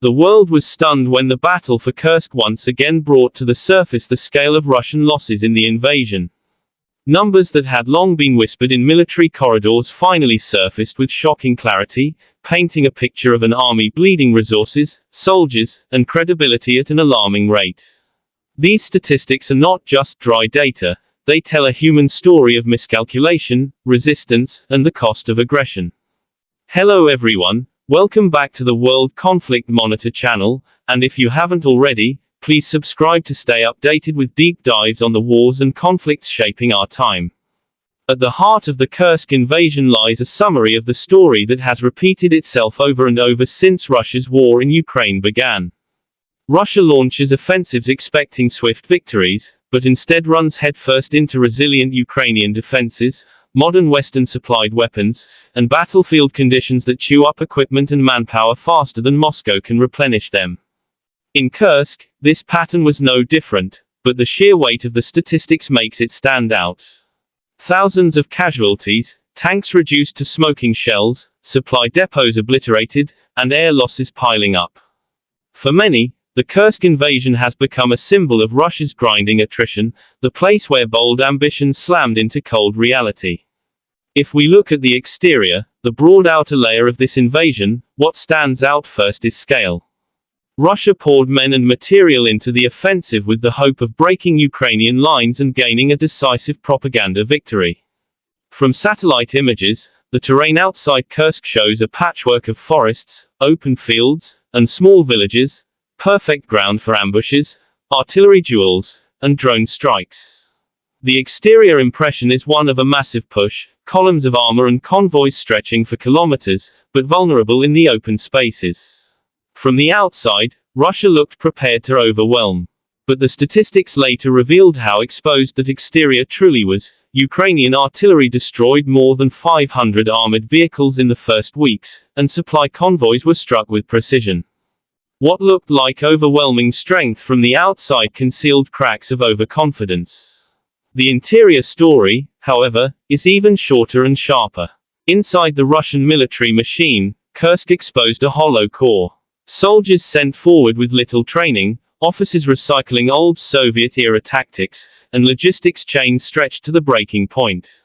The world was stunned when the battle for Kursk once again brought to the surface the scale of Russian losses in the invasion. Numbers that had long been whispered in military corridors finally surfaced with shocking clarity, painting a picture of an army bleeding resources, soldiers, and credibility at an alarming rate. These statistics are not just dry data, they tell a human story of miscalculation, resistance, and the cost of aggression. Hello everyone, welcome back to the World Conflict Monitor channel, and if you haven't already, please subscribe to stay updated with deep dives on the wars and conflicts shaping our time. At the heart of the Kursk invasion lies a summary of the story that has repeated itself over and over since Russia's war in Ukraine began. Russia launches offensives expecting swift victories, but instead runs headfirst into resilient Ukrainian defenses, modern Western-supplied weapons, and battlefield conditions that chew up equipment and manpower faster than Moscow can replenish them. In Kursk, this pattern was no different, but the sheer weight of the statistics makes it stand out. Thousands of casualties, tanks reduced to smoking shells, supply depots obliterated, and air losses piling up. For many, the Kursk invasion has become a symbol of Russia's grinding attrition, the place where bold ambitions slammed into cold reality. If we look at the exterior, the broad outer layer of this invasion, what stands out first is scale. Russia poured men and material into the offensive with the hope of breaking Ukrainian lines and gaining a decisive propaganda victory. From satellite images, the terrain outside Kursk shows a patchwork of forests, open fields, and small villages, perfect ground for ambushes, artillery duels, and drone strikes. The exterior impression is one of a massive push, columns of armor and convoys stretching for kilometers, but vulnerable in the open spaces. From the outside, Russia looked prepared to overwhelm. But the statistics later revealed how exposed that exterior truly was. Ukrainian artillery destroyed more than 500 armored vehicles in the first weeks, and supply convoys were struck with precision. What looked like overwhelming strength from the outside concealed cracks of overconfidence. The interior story, however, is even shorter and sharper. Inside the Russian military machine, Kursk exposed a hollow core. Soldiers sent forward with little training, officers recycling old Soviet-era tactics, and logistics chains stretched to the breaking point.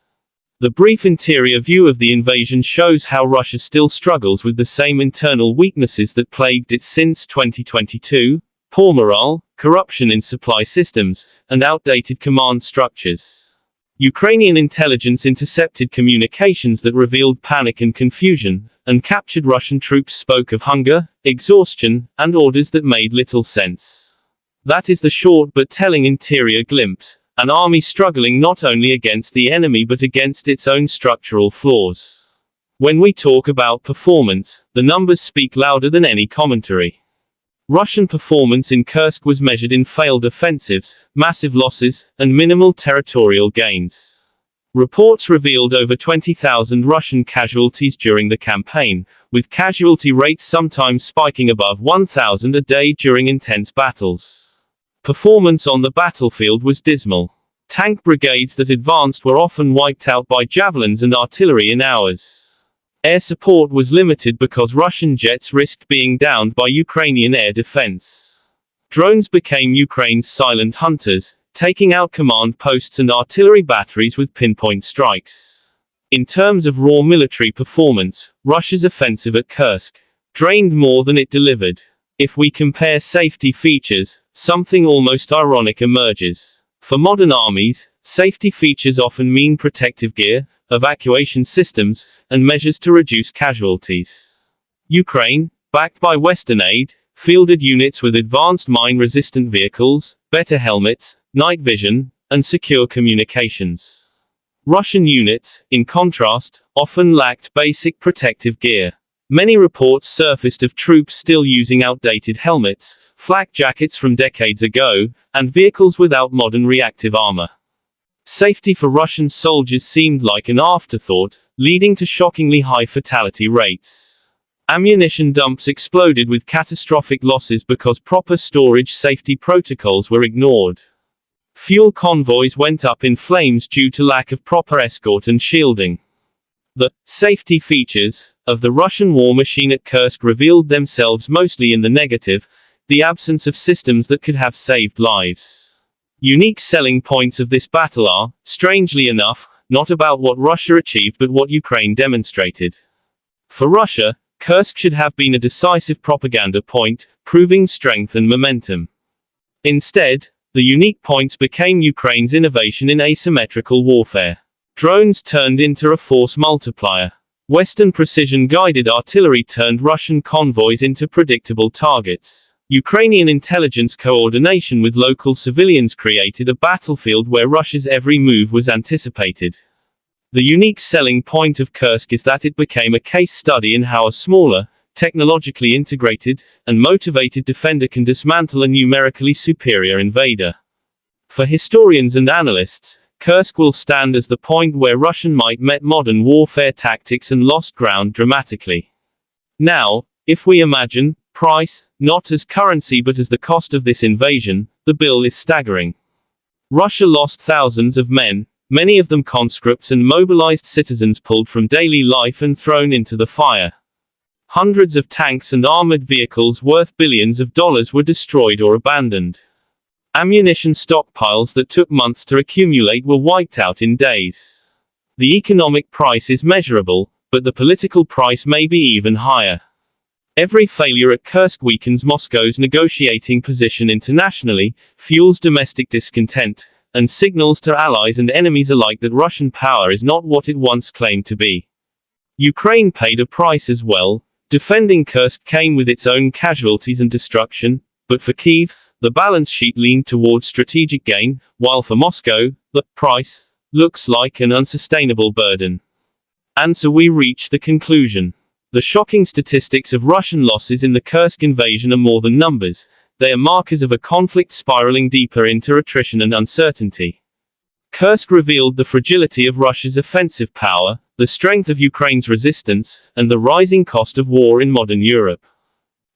The brief interior view of the invasion shows how Russia still struggles with the same internal weaknesses that plagued it since 2022, poor morale, corruption in supply systems, and outdated command structures. Ukrainian intelligence intercepted communications that revealed panic and confusion, and captured Russian troops spoke of hunger, exhaustion, and orders that made little sense. That is the short but telling interior glimpse. An army struggling not only against the enemy but against its own structural flaws. When we talk about performance, the numbers speak louder than any commentary. Russian performance in Kursk was measured in failed offensives, massive losses, and minimal territorial gains. Reports revealed over 20,000 Russian casualties during the campaign, with casualty rates sometimes spiking above 1,000 a day during intense battles. Performance on the battlefield was dismal. Tank brigades that advanced were often wiped out by javelins and artillery in hours. Air support was limited because Russian jets risked being downed by Ukrainian air defense. Drones became Ukraine's silent hunters, taking out command posts and artillery batteries with pinpoint strikes. In terms of raw military performance, Russia's offensive at Kursk drained more than it delivered. If we compare safety features, something almost ironic emerges. For modern armies, safety features often mean protective gear, evacuation systems, and measures to reduce casualties. Ukraine, backed by Western aid, fielded units with advanced mine-resistant vehicles, better helmets, night vision, and secure communications. Russian units, in contrast, often lacked basic protective gear. Many reports surfaced of troops still using outdated helmets, flak jackets from decades ago, and vehicles without modern reactive armor. Safety for Russian soldiers seemed like an afterthought, leading to shockingly high fatality rates. Ammunition dumps exploded with catastrophic losses because proper storage safety protocols were ignored. Fuel convoys went up in flames due to lack of proper escort and shielding. The safety features of the Russian war machine at Kursk revealed themselves mostly in the negative, the absence of systems that could have saved lives. Unique selling points of this battle are, strangely enough, not about what Russia achieved but what Ukraine demonstrated. For Russia, Kursk should have been a decisive propaganda point, proving strength and momentum. Instead, the unique points became Ukraine's innovation in asymmetrical warfare. Drones turned into a force multiplier. Western precision-guided artillery turned Russian convoys into predictable targets. Ukrainian intelligence coordination with local civilians created a battlefield where Russia's every move was anticipated. The unique selling point of Kursk is that it became a case study in how a smaller, technologically integrated, and motivated defender can dismantle a numerically superior invader. For historians and analysts, Kursk will stand as the point where Russian might met modern warfare tactics and lost ground dramatically. Now, if we imagine price, not as currency but as the cost of this invasion, the bill is staggering. Russia lost thousands of men, many of them conscripts and mobilized citizens pulled from daily life and thrown into the fire. Hundreds of tanks and armored vehicles worth billions of dollars were destroyed or abandoned. Ammunition stockpiles that took months to accumulate were wiped out in days. The economic price is measurable, but the political price may be even higher. Every failure at Kursk weakens Moscow's negotiating position internationally, fuels domestic discontent, and signals to allies and enemies alike that Russian power is not what it once claimed to be. Ukraine paid a price as well. Defending Kursk came with its own casualties and destruction, but for Kyiv, the balance sheet leaned towards strategic gain, while for Moscow, the price looks like an unsustainable burden. And so we reach the conclusion. The shocking statistics of Russian losses in the Kursk invasion are more than numbers. They are markers of a conflict spiraling deeper into attrition and uncertainty. Kursk revealed the fragility of Russia's offensive power, the strength of Ukraine's resistance, and the rising cost of war in modern Europe.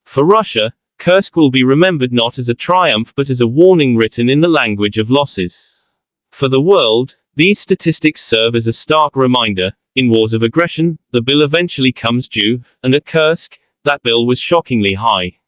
For Russia, Kursk will be remembered not as a triumph but as a warning written in the language of losses. For the world, these statistics serve as a stark reminder: in wars of aggression, the bill eventually comes due, and at Kursk, that bill was shockingly high.